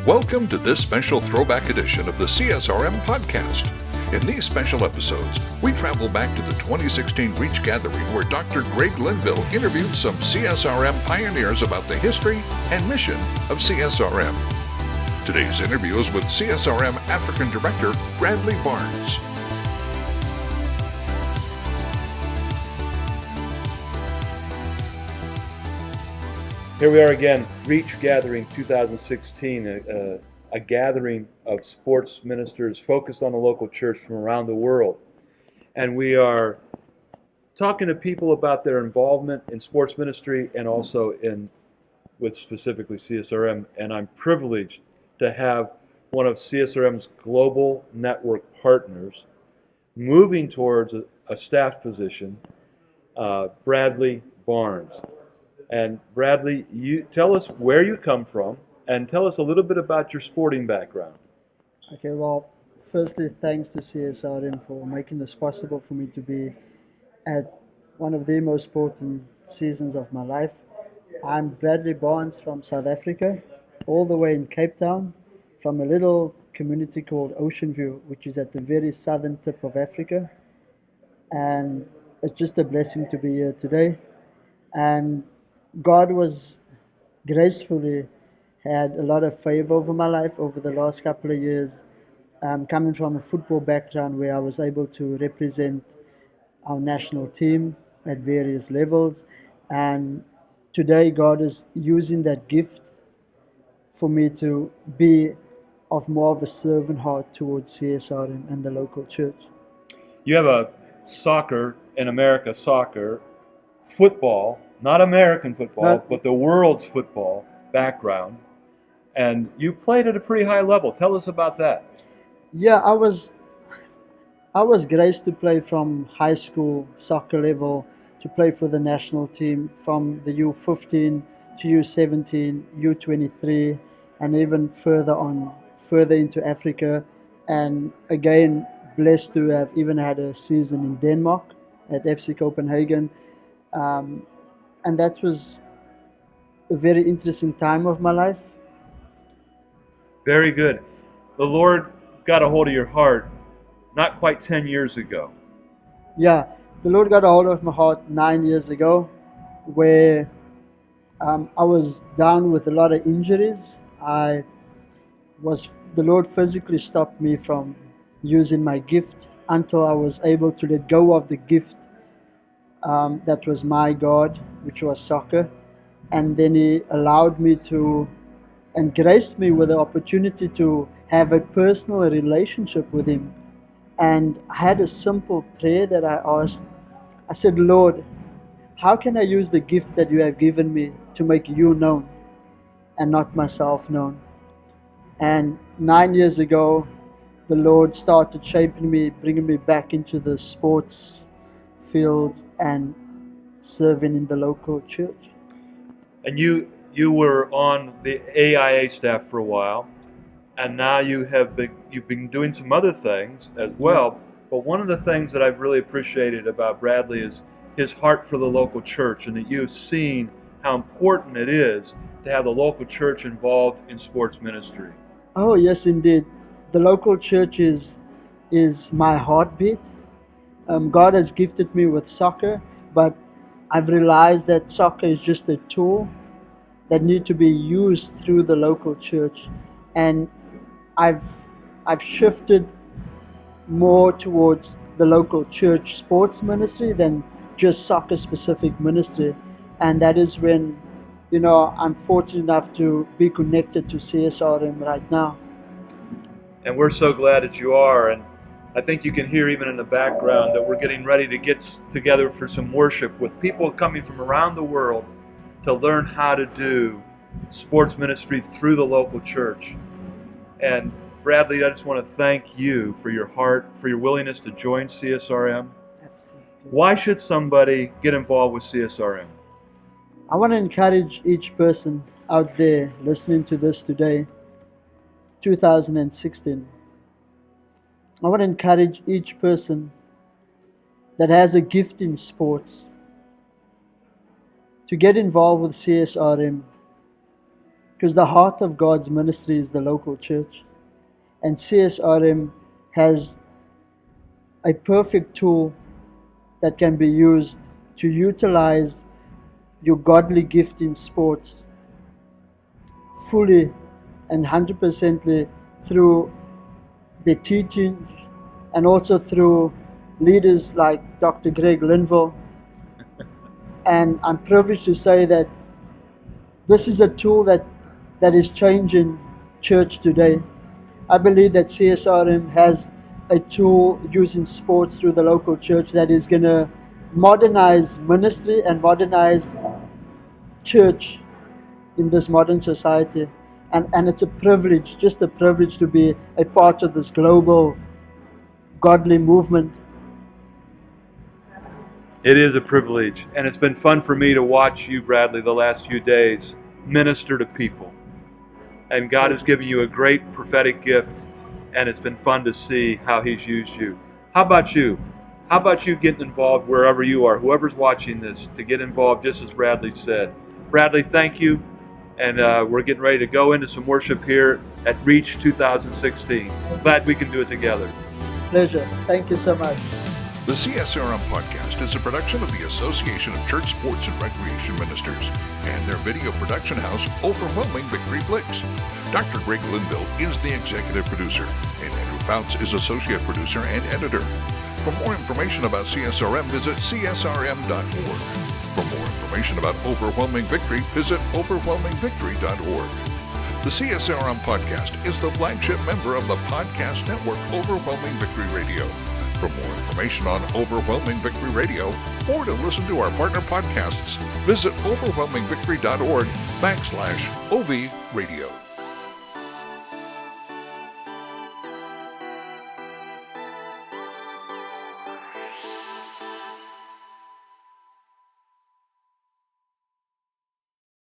Welcome to this special throwback edition of the CSRM podcast. In these special episodes, we travel back to the 2016 REACHgathering where Dr. Greg Linville interviewed some CSRM pioneers about the history and mission of CSRM. Today's interview is with CSRM African Director Bradley Barnes. Here we are again, REACHgathering 2016, a gathering of sports ministers focused on the local church from around the world. And we are talking to people about their involvement in sports ministry and also with specifically CSRM. And I'm privileged to have one of CSRM's global network partners moving towards a staff position, Bradley Barnes. And Bradley, you tell us where you come from and tell us a little bit about your sporting background. Okay, well, firstly, thanks to CSRM for making this possible for me to be at one of the most important seasons of my life. I'm Bradley Barnes from South Africa, all the way in Cape Town, from a little community called Ocean View, which is at the very southern tip of Africa. And it's just a blessing to be here today. And God was gracefully had a lot of favor over my life over the last couple of years. Coming from a football background where I was able to represent our national team at various levels. And today God is using that gift for me to be of more of a servant heart towards CSRM and the local church. You have a football, not American football, but the world's football background. And you played at a pretty high level. Tell us about that. Yeah, I was graced to play from high school soccer level to play for the national team from the U15 to U17, U23, and even further into Africa. And again, blessed to have even had a season in Denmark at FC Copenhagen. And that was a very interesting time of my life. Very good. The Lord got a hold of your heart not quite 10 years ago. Yeah, the Lord got a hold of my heart 9 years ago, where I was down with a lot of injuries. The Lord physically stopped me from using my gift until I was able to let go of the gift that was my God, which was soccer. And then He allowed me to and graced me with the opportunity to have a personal relationship with Him. And I had a simple prayer that I asked. I said, Lord, how can I use the gift that You have given me to make You known and not myself known? And 9 years ago, the Lord started shaping me, bringing me back into the sports field and serving in the local church. And you were on the AIA staff for a while, and now you've been doing some other things as well. But one of the things that I've really appreciated about Bradley is his heart for the local church, and that you've seen how important it is to have the local church involved in sports ministry. Oh yes, indeed. The local church is my heartbeat. God has gifted me with soccer, but I've realized that soccer is just a tool that need to be used through the local church. And I've shifted more towards the local church sports ministry than just soccer specific ministry. And that is when, I'm fortunate enough to be connected to CSRM right now. And we're so glad that you are. And I think you can hear even in the background that we're getting ready to get together for some worship with people coming from around the world to learn how to do sports ministry through the local church. And Bradley, I just want to thank you for your heart, for your willingness to join CSRM. Why should somebody get involved with CSRM? I want to encourage each person out there listening to this today, 2016. I want to encourage each person that has a gift in sports to get involved with CSRM because the heart of God's ministry is the local church. And CSRM has a perfect tool that can be used to utilize your godly gift in sports fully and 100% through the teaching and also through leaders like Dr. Greg Linville. And I'm privileged to say that this is a tool that is changing church today. I believe that CSRM has a tool using sports through the local church that is going to modernize ministry and modernize church in this modern society. And it's a privilege, just a privilege to be a part of this global godly movement. It is a privilege, and it's been fun for me to watch you, Bradley, the last few days minister to people. And God has given you a great prophetic gift, and it's been fun to see how He's used you. How about you? How about you getting involved wherever you are, whoever's watching this, to get involved just as Bradley said. Bradley, thank you, and we're getting ready to go into some worship here at Reach 2016. Glad we can do it together. Pleasure. Thank you so much. The CSRM podcast is a production of the Association of Church Sports and Recreation Ministers and their video production house, Overwhelming Victory Flix. Dr. Greg Linville is the executive producer, and Andrew Fouts is associate producer and editor. For more information about CSRM, visit csrm.org. For more information about Overwhelming Victory, visit overwhelmingvictory.org. The CSRM podcast is the flagship member of the podcast network Overwhelming Victory Radio. For more information on Overwhelming Victory Radio or to listen to our partner podcasts, visit overwhelmingvictory.org/OV Radio.